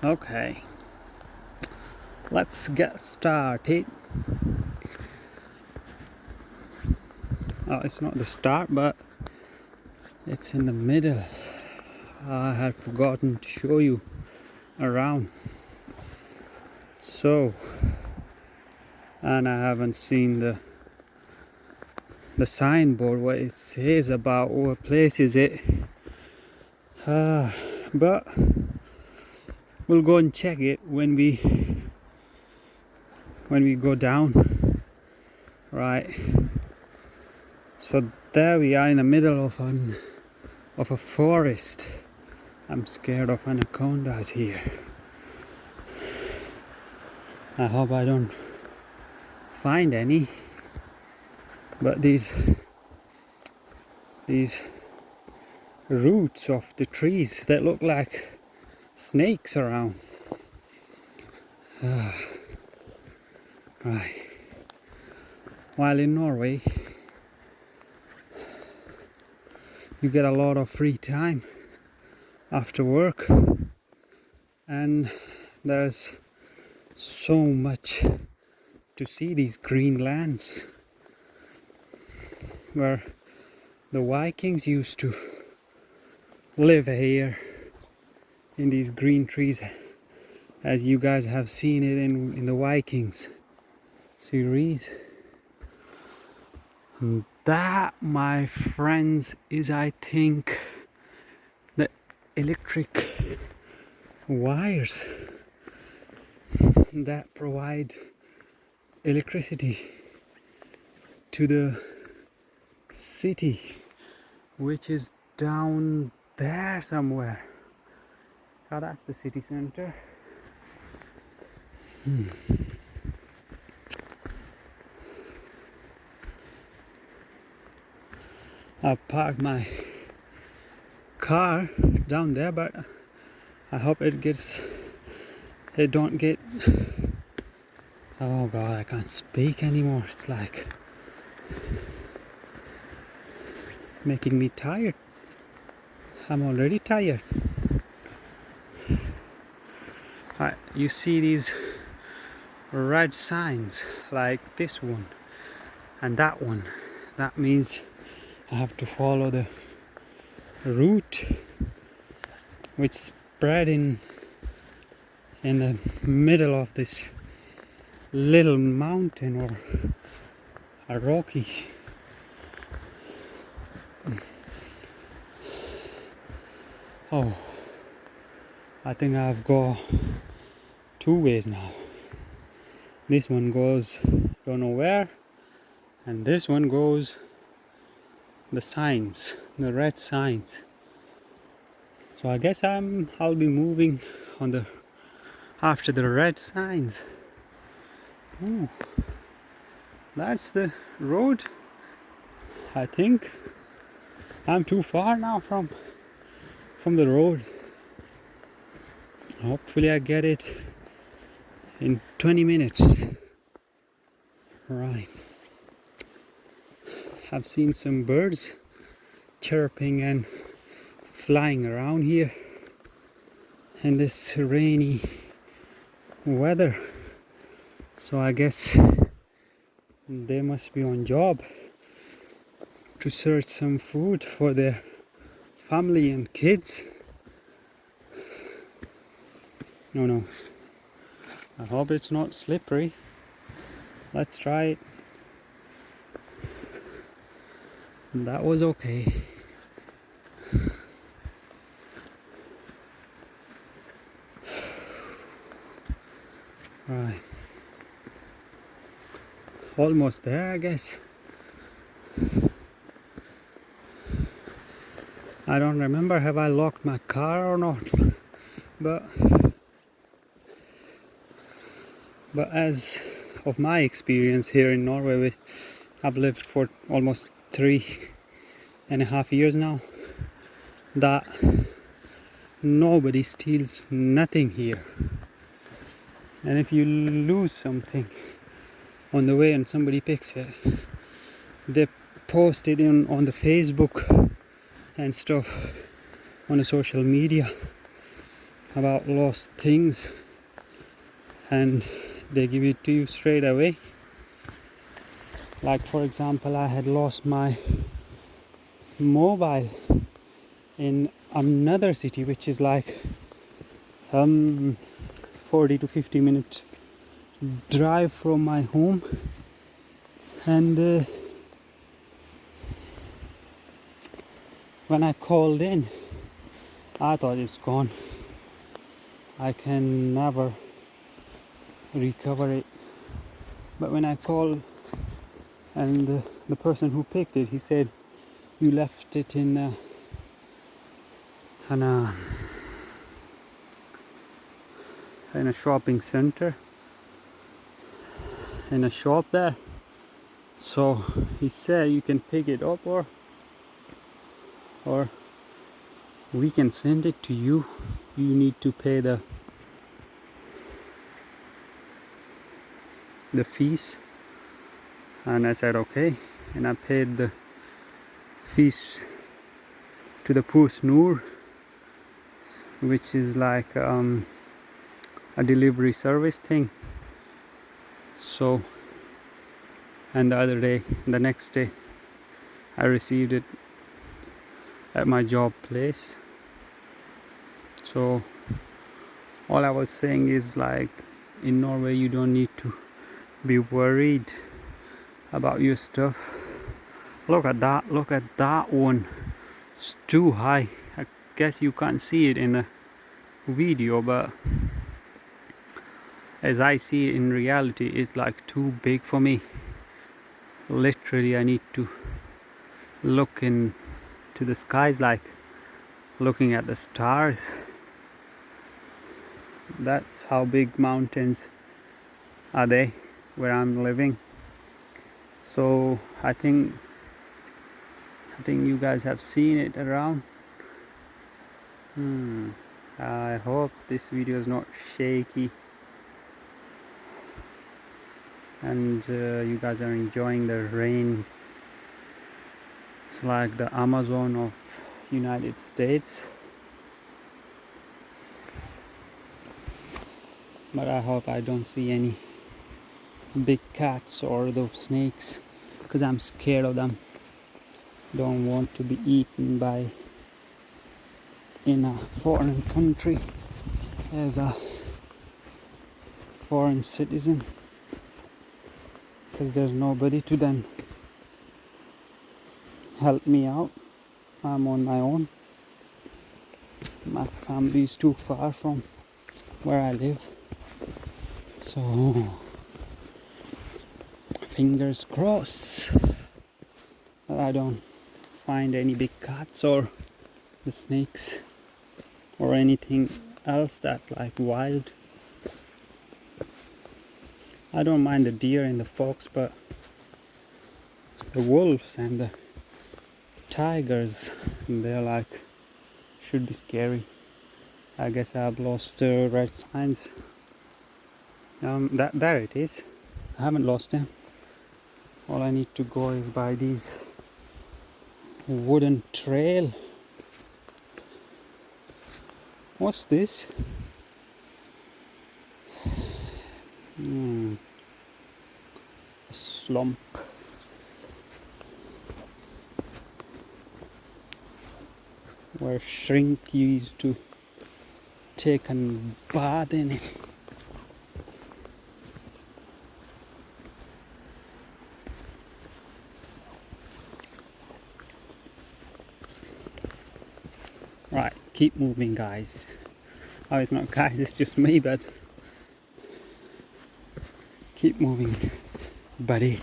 Okay, let's get started. Oh, it's not the start, but it's in the middle. I had forgotten to show you around. So, and I haven't seen the signboard, what it says about what place is it. But we'll go and check it when we go down. Right. So there we are in the middle of a forest. I'm scared of anacondas here. I hope I don't find any. But these roots of the trees that look like snakes around. Right. While in Norway, you get a lot of free time after work, and there's so much to see. These green lands where the Vikings used to live here in these green trees, as you guys have seen it in the Vikings series. And that, my friends, is, I think, the electric wires that provide electricity to the city, which is down there somewhere. Oh, that's the city center. I parked my car down there, but I hope it don't get, oh god, I can't speak anymore. It's like making me tired. I'm already tired. You see these red signs like this one and that one. That means I have to follow the route which spread in the middle of this little mountain or a rocky. Oh, I think I've got two ways now. This one goes don't know where, and this one goes the signs, the red signs. So I guess I'll be moving on after the red signs. Ooh, that's the road. I think I'm too far now from the road. Hopefully I get it in 20 minutes. Right. I've seen some birds chirping and flying around here in this rainy weather. So I guess they must be on job to search some food for their family and kids. No. I hope it's not slippery. Let's try it. That was okay. Right. Almost there, I guess. I don't remember have I locked my car or not, but as of my experience here in Norway, I've lived for almost 3.5 years now, that nobody steals nothing here. And if you lose something on the way and somebody picks it, they post it on the Facebook and stuff, on the social media about lost things, and they give it to you straight away. Like for example, I had lost my mobile in another city which is like 40 to 50 minute drive from my home, and when I called in, I thought it's gone. I can never recover it. But when I called, and the person who picked it, he said, you left it in a shopping center, in a shop there. So he said you can pick it up, or we can send it to you. You need to pay the fees. And I said okay, and I paid the fees to the Post Noor, which is like a delivery service thing. So, and the next day I received it at my job place. So all I was saying is, like, in Norway you don't need to be worried about your stuff. Look at that one. It's too high. I guess you can't see it in the video, but as I see it in reality, it's like too big for me. Literally, I need to look into the skies, like looking at the stars. That's how big mountains are they where I'm living. So I think you guys have seen it around. I hope this video is not shaky, and you guys are enjoying the rain. It's like the Amazon of United States. But I hope I don't see any big cats or those snakes, because I'm scared of them. Don't want to be eaten by in a foreign country as a foreign citizen, because there's nobody to then help me out. I'm on my own. My family is too far from where I live. So fingers crossed that I don't find any big cats or the snakes or anything else that's like wild. I don't mind the deer and the fox, but the wolves and the tigers, they're like, should be scary. I guess I've lost the red signs. There it is. I haven't lost them. All I need to go is by these wooden trail. What's this? A slump. Where shrimp used to take a bath in it. Right, keep moving, guys. Oh, it's not guys, it's just me, but keep moving, buddy.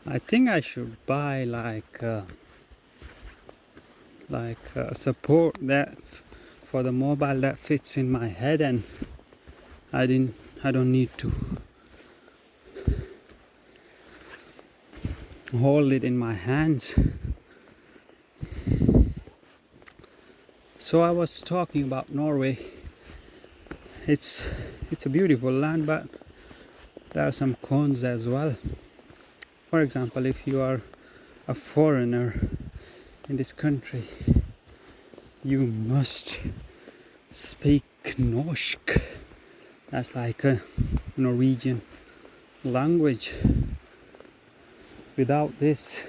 I think I should buy like support that for the mobile that fits in my head, and I don't need to hold it in my hands. So I was talking about Norway. It's it's a beautiful land, but there are some cons as well. For example, if you are a foreigner in this country, you must speak norsk. That's like a Norwegian language. Without this,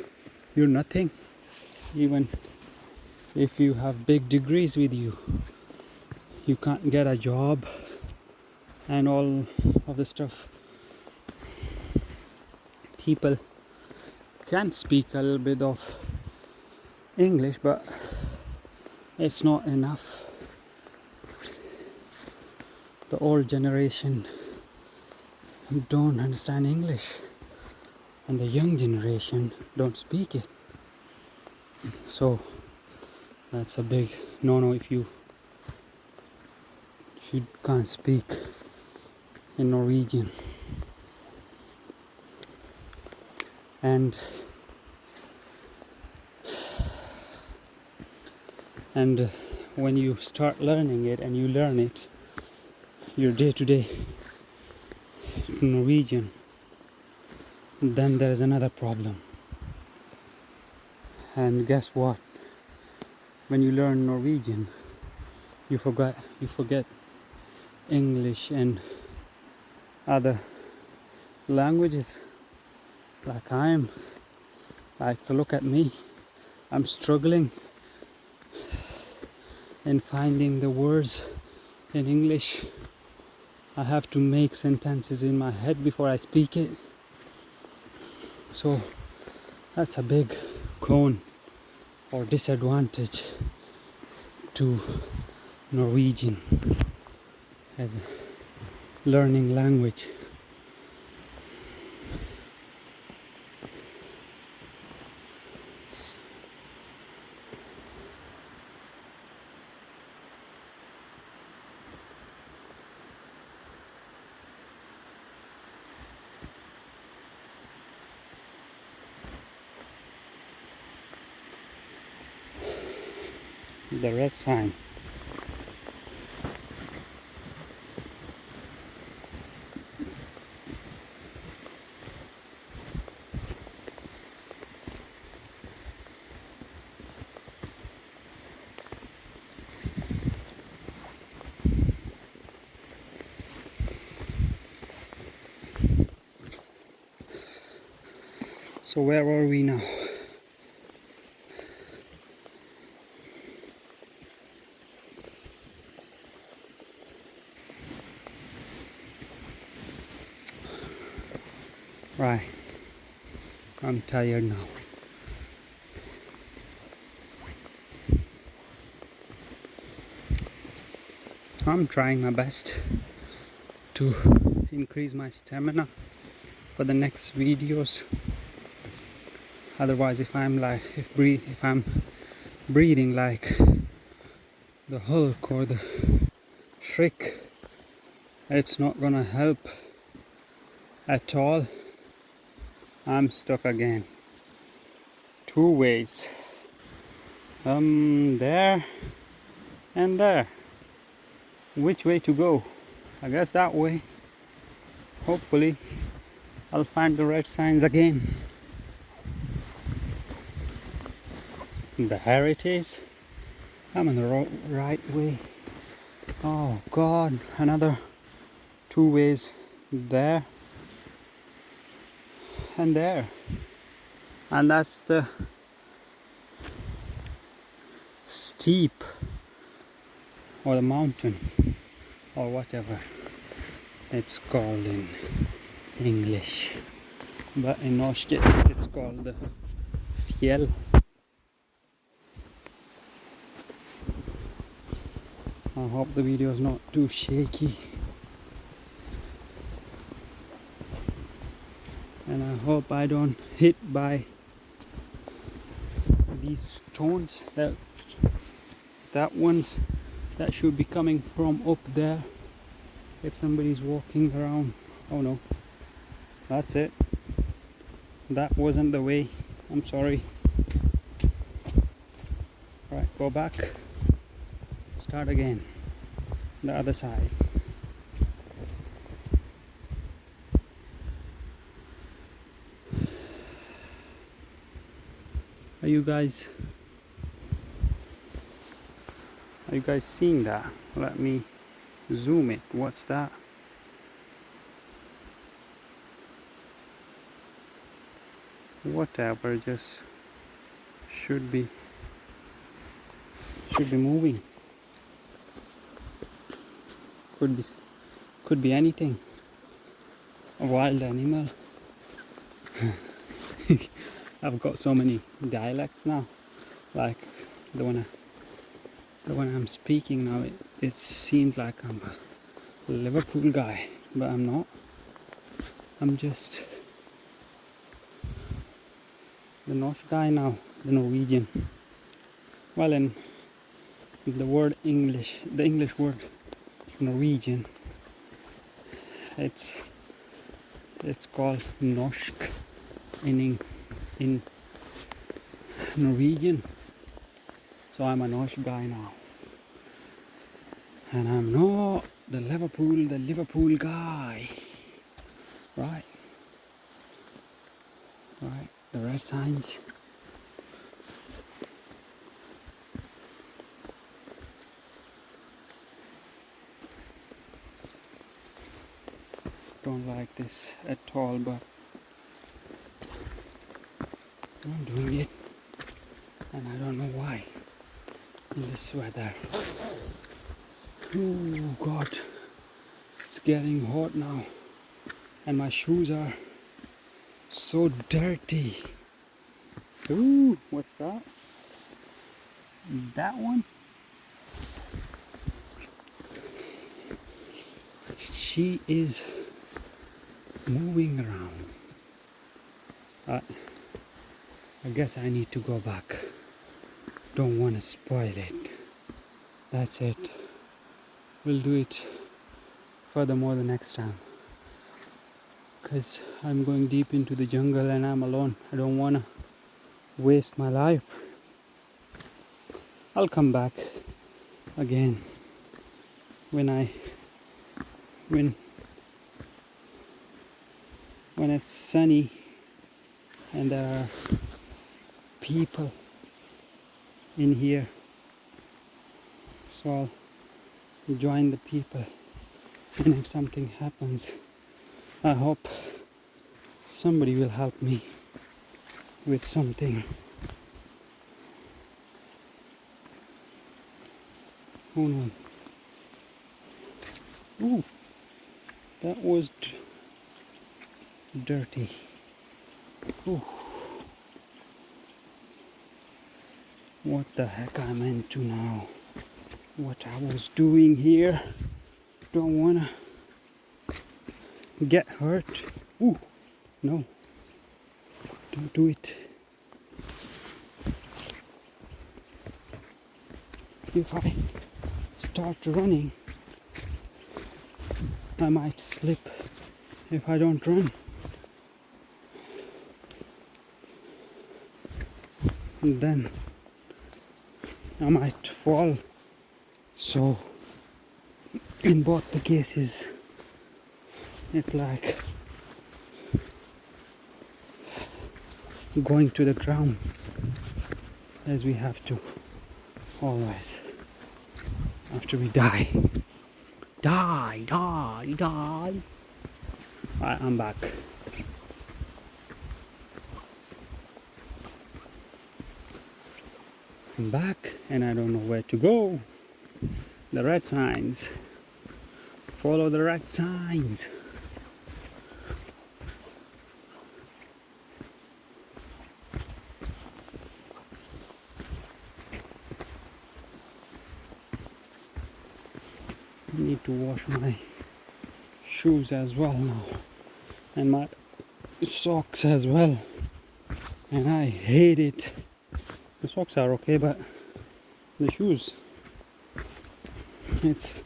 you're nothing. Even if you have big degrees with you, you can't get a job and all of the stuff. People can speak a little bit of English, but it's not enough. The old generation don't understand English, and the young generation don't speak it. So that's a big no-no if you can't speak in Norwegian. And when you start learning it and you learn it, your day-to-day Norwegian, then there's another problem. And guess what? When you learn Norwegian, you forget English and other languages. Like I am. Like, look at me. I'm struggling in finding the words in English. I have to make sentences in my head before I speak it. So that's a big con or disadvantage to Norwegian as learning language. The red sign. So where are we now? Right, I'm tired now. I'm trying my best to increase my stamina for the next videos. Otherwise, if I'm breathing like the Hulk or the Shrek, it's not gonna help at all. I'm stuck again. Two ways. There and there. Which way to go? I guess that way. Hopefully I'll find the red signs again. There it is. I'm on the right way. Oh God, another two ways. There and there, and that's the steep or the mountain or whatever it's called in English, but in Norsk it's called the fjell. I hope the video is not too shaky. And I hope I don't hit by these stones. That ones that should be coming from up there. If somebody's walking around. Oh no, that's it. That wasn't the way. I'm sorry. Right, go back. Start again. The other side. you guys seeing that? Let me zoom it. What's that? Whatever, just should be moving. Could be anything. A wild animal. I've got so many dialects now. Like the one I'm speaking now, it seems like I'm a Liverpool guy, but I'm not. I'm just the North guy now, the Norwegian. Well, in the English word Norwegian, it's called norsk in Norwegian. So I'm a Norse guy now, and I'm not the Liverpool guy. Right, the red signs. Don't like this at all, but I'm doing it, and I don't know why in this weather. Oh God, it's getting hot now, and my shoes are so dirty. Ooh, what's that? That one? She is moving around. I guess I need to go back. Don't want to spoil it. That's it. We'll do it furthermore the next time. Because I'm going deep into the jungle and I'm alone. I don't want to waste my life. I'll come back again when it's sunny and there are people in here. So I'll join the people, and if something happens, I hope somebody will help me with something. Oh no. Ooh, that was dirty. Ooh. What the heck I'm into now? What I was doing here? Don't wanna get hurt. Ooh, no. Don't do it. If I start running, I might slip if I don't run. And then I might fall. So in both the cases, it's like going to the ground, as we have to always after we die. Alright, I'm back. I'm back and I don't know where to go. The red signs. Follow the red signs. I need to wash my shoes as well now, and my socks as well, and I hate it. The socks are okay, but the shoes, it's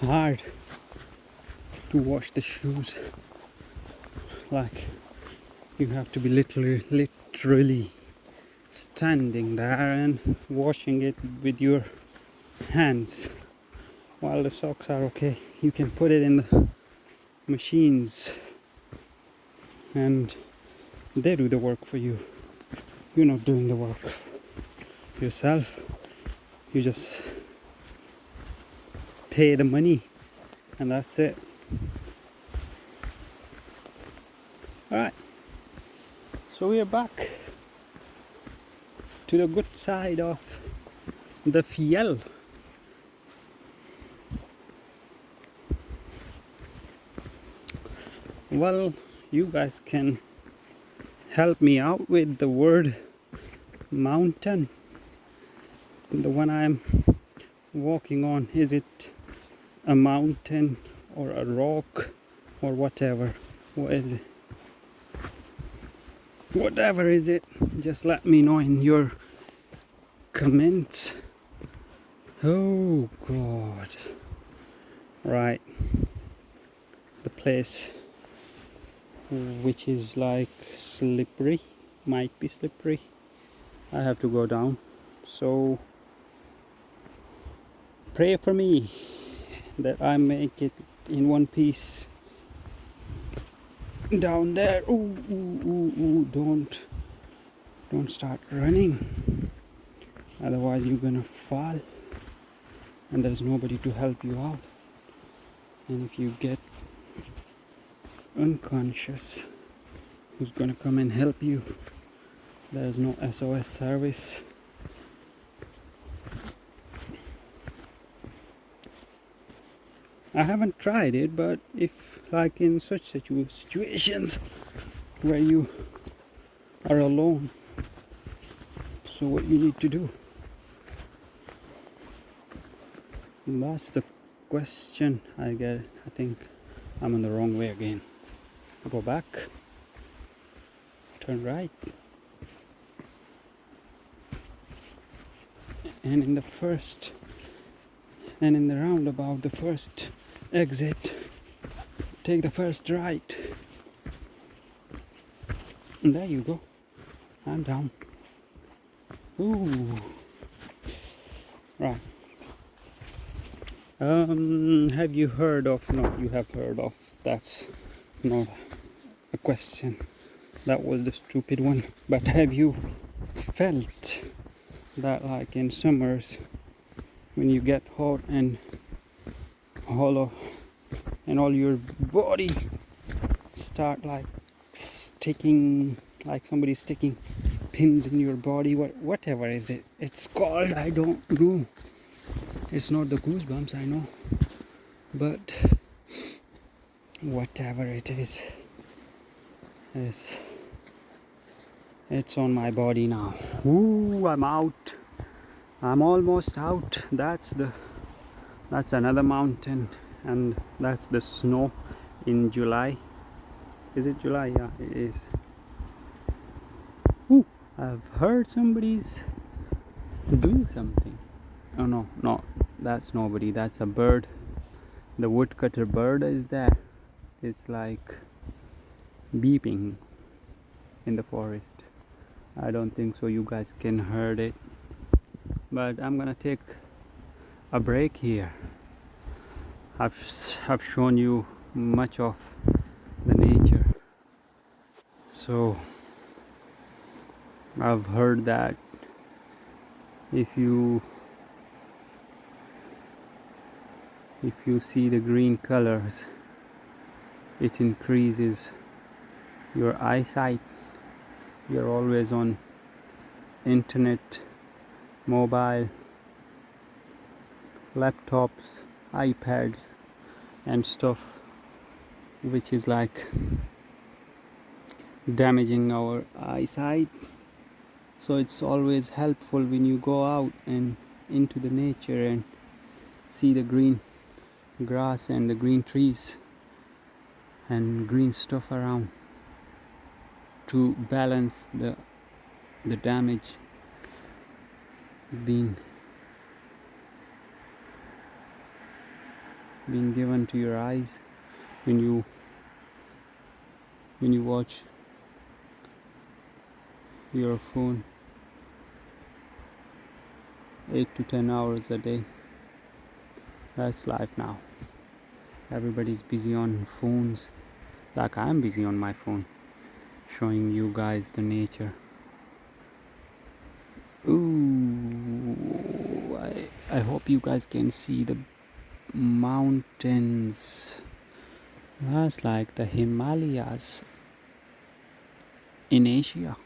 hard to wash the shoes. Like you have to be literally standing there and washing it with your hands. While the socks are okay, you can put it in the machines and they do the work for you. you're not doing the work yourself. You just pay the money and that's it. Alright, so we are back to the good side of the fjell. Well, you guys can help me out with the word mountain. The one I'm walking on, is it a mountain or a rock or whatever? What is it? Whatever is it, just let me know in your comments. Oh god. Right, the place which is like slippery, might be slippery. I have to go down, so pray for me that I make it in one piece down there. Ooh, ooh, ooh, ooh. Don't start running, otherwise you're gonna fall and there's nobody to help you out. And if you get unconscious, who's gonna come and help you? There's no SOS service. I haven't tried it, but if like in such situations where you are alone, so what you need to do? That's the question I get. I think I'm on the wrong way again. I'll go back, turn right, and in the roundabout, the first exit, take the first right, and there you go. I'm down. Ooh, right. Have you heard of? No, you have heard of. That's not a question. That was the stupid one. But have you felt that, like in summers, when you get hot and all your body start like sticking, like somebody's sticking pins in your body? Whatever is it? It's called. I don't know. It's not the goosebumps, I know, but whatever it is, it's on my body now. Ooh, I'm out. I'm almost out. That's another mountain, and that's the snow in July. Is it July? Yeah, it is. Ooh, I've heard somebody's doing something. Oh no, that's nobody. That's a bird. The woodcutter bird is there. It's like beeping in the forest. I don't think so you guys can hear it, but I'm gonna take a break here. I've shown you much of the nature, so I've heard that if you see the green colors, it increases your eyesight. You're always on internet, mobile, laptops, iPads and stuff, which is like damaging our eyesight. So it's always helpful when you go out and into the nature and see the green grass and the green trees and green stuff around, to balance the damage being given to your eyes when you watch your phone 8 to 10 hours a day. That's life now. Everybody's busy on phones, like I'm busy on my phone, showing you guys the nature. Ooh, I hope you guys can see the mountains. That's like the Himalayas in Asia.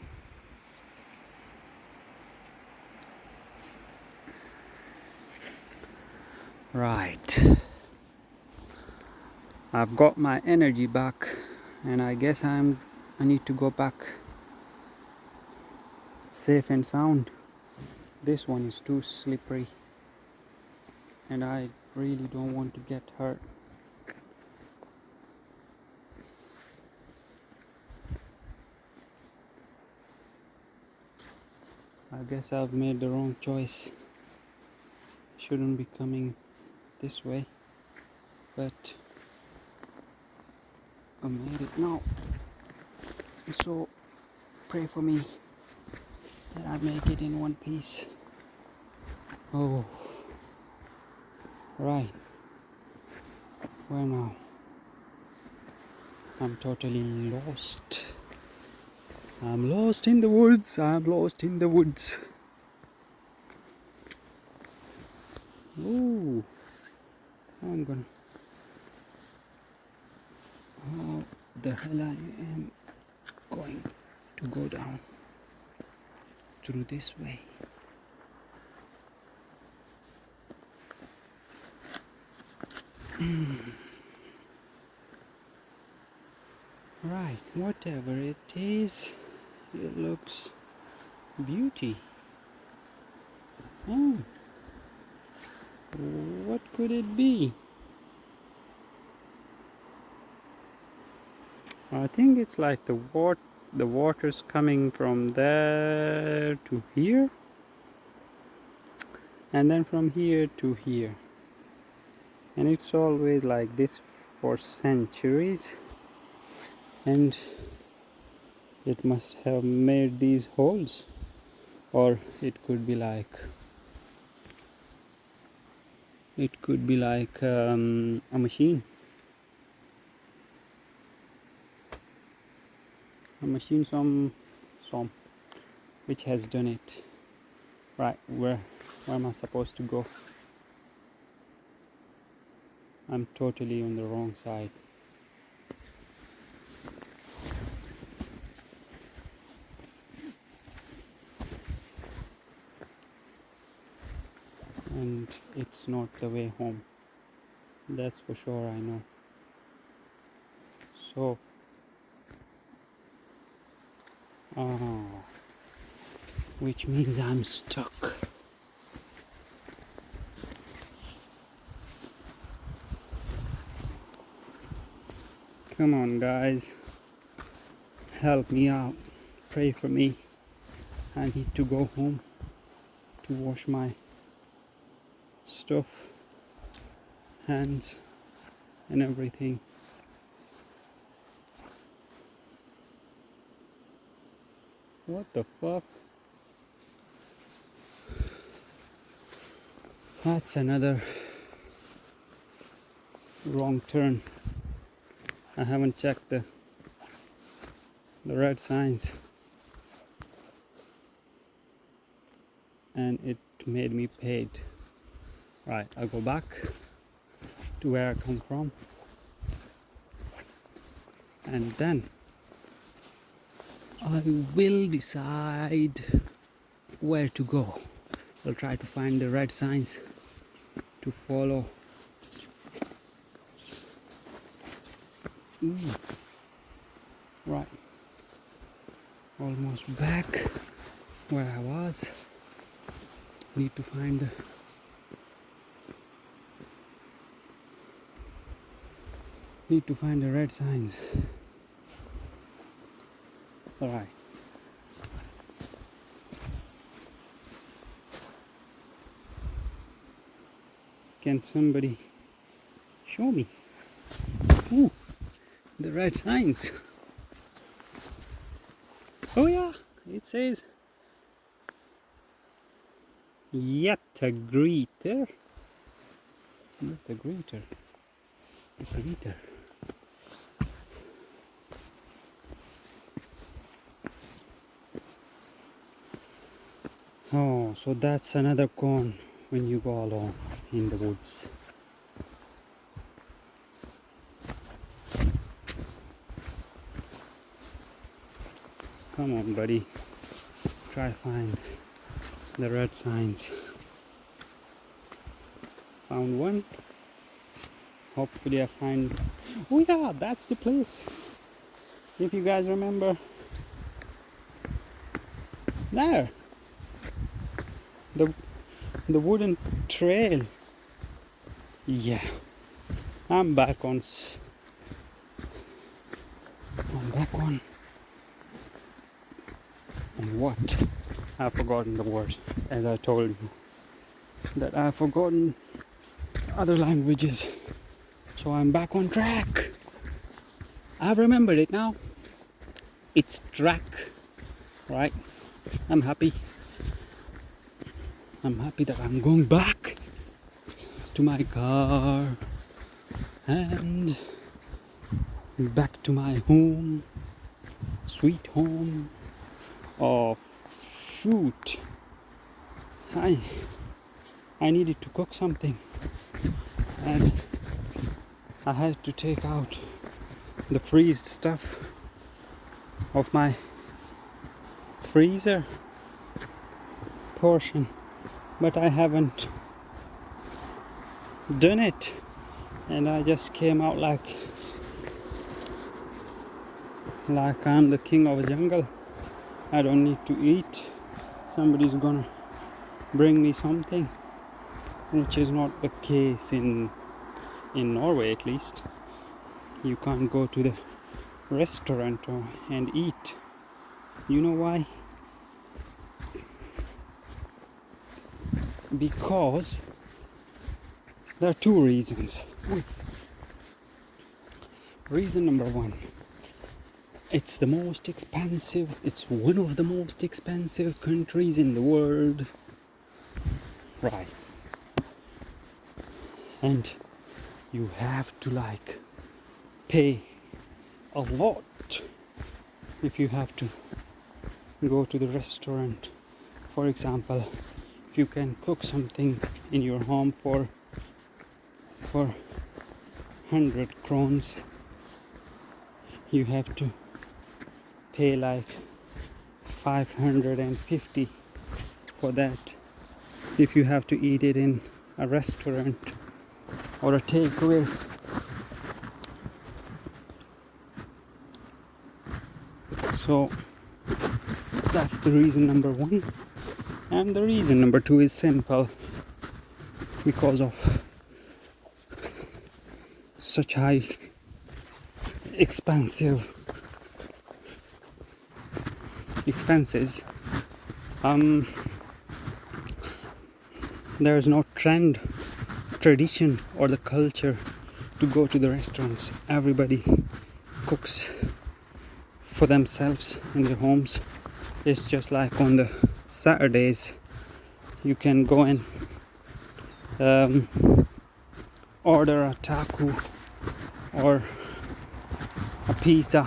Right. I've got my energy back, and I guess I need to go back safe and sound. This one is too slippery, and I really don't want to get hurt. I guess I've made the wrong choice. Shouldn't be coming this way, but I made it now. So pray for me that I make it in one piece. Oh, right. Where now? I'm totally lost. I'm lost in the woods. I'm lost in the woods. Ooh, I'm gonna. How the hell I am going to go down through this way? Right, whatever it is, it looks beauty. Oh, what could it be? I think it's like the water's coming from there to here, and then from here to here, and it's always like this for centuries, and it must have made these holes, or it could be like a machine. Some which has done it. Right, where am I supposed to go? I'm totally on the wrong side. And it's not the way home. That's for sure, I know. So, which means I'm stuck. Come on, guys. Help me out. Pray for me. I need to go home to wash my stuff, hands, and everything. What the fuck? That's another wrong turn. I haven't checked the red signs, and it made me paid. Right, I'll go back to where I come from, and then I will decide where to go. I'll try to find the red signs to follow. Right, almost back where I was. Need to find the red signs. All right. Can somebody show me? Ooh, the red signs. Oh yeah, it says yet a greeter. Not a greeter. A greeter. Oh, so that's another con when you go alone in the woods. Come on, buddy. Try find the red signs. Found one. Hopefully I find... Oh yeah, that's the place. If you guys remember. There. The wooden trail. Yeah. I'm back on what? I've forgotten the word, as I told you. That I've forgotten other languages. So I'm back on track. I've remembered it now. It's track. Right? I'm happy. I'm happy that I'm going back to my car and back to my home. Sweet home. Oh shoot. I needed to cook something and I had to take out the freezed stuff of my freezer portion, but I haven't done it, and I just came out like I'm the king of the jungle. I don't need to eat. Somebody's gonna bring me something, which is not the case in Norway, at least. You can't go to the restaurant and eat. You know why? Because there are two reasons. Reason number one, it's the most expensive, it's one of the most expensive countries in the world. Right. And you have to pay a lot if you have to go to the restaurant. For example, if you can cook something in your home for 100 crowns, you have to pay 550 for that if you have to eat it in a restaurant or a takeaway. So that's the reason number one. And the reason number two is simple. Because of such high expenses, there is no tradition or the culture to go to the restaurants. Everybody cooks for themselves in their homes. It's just like on the Saturdays you can go and order a taco or a pizza.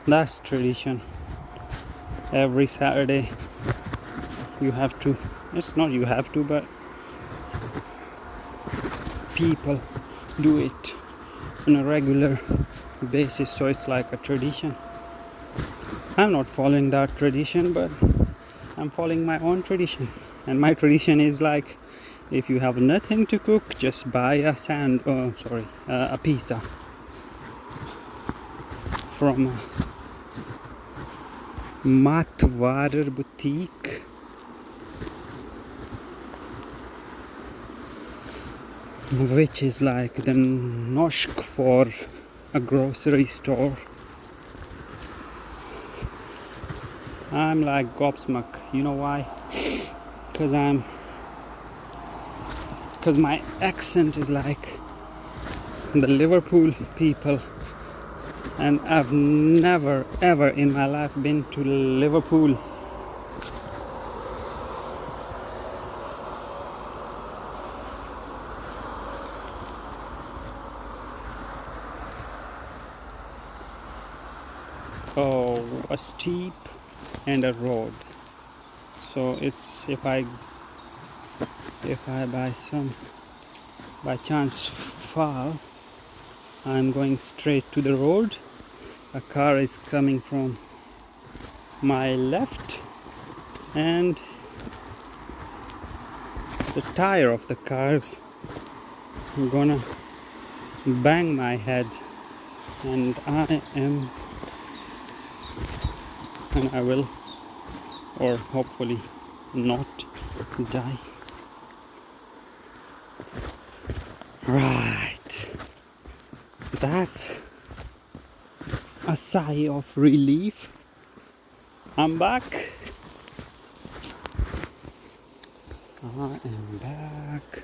That's tradition. Every Saturday you have to, it's not you have to, but people do it on a regular basis, so it's like a tradition. I'm not following that tradition, but I'm following my own tradition. And my tradition is if you have nothing to cook, just buy a pizza from a matvarebutikk. Which is like the norsk for a grocery store. I'm like gobsmacked. You know why? Because my accent is like the Liverpool people, and I've never ever in my life been to Liverpool. Oh, a steep and a road. So it's if I by chance fall, I'm going straight to the road. A car is coming from my left, and the tire of the car is gonna bang my head, and I will, or hopefully not, die. Right, that's a sigh of relief. I'm back. I am back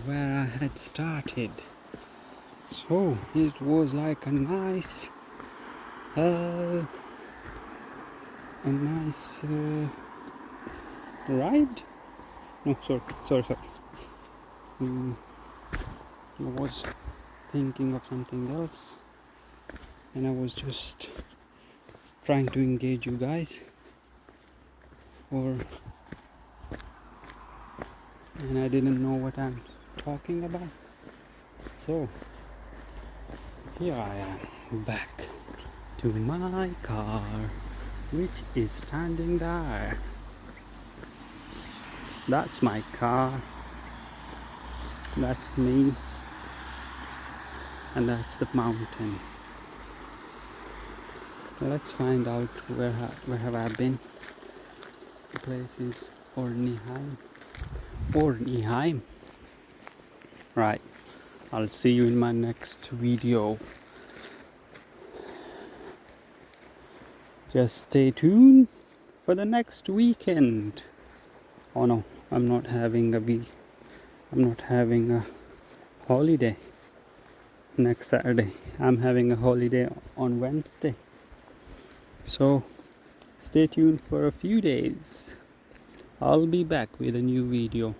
where I had started. So it was like a nice ride. No, sorry. I was thinking of something else, and I was just trying to engage you guys, and I didn't know what I'm talking about. So here I am back to my car, which is standing there. That's my car. That's me. And that's the mountain. Let's find out where have I been. The place is Ornheim. Right. I'll see you in my next video. Just stay tuned for the next weekend. Oh no, I'm not having a holiday next Saturday. I'm having a holiday on Wednesday. So stay tuned for a few days. I'll be back with a new video.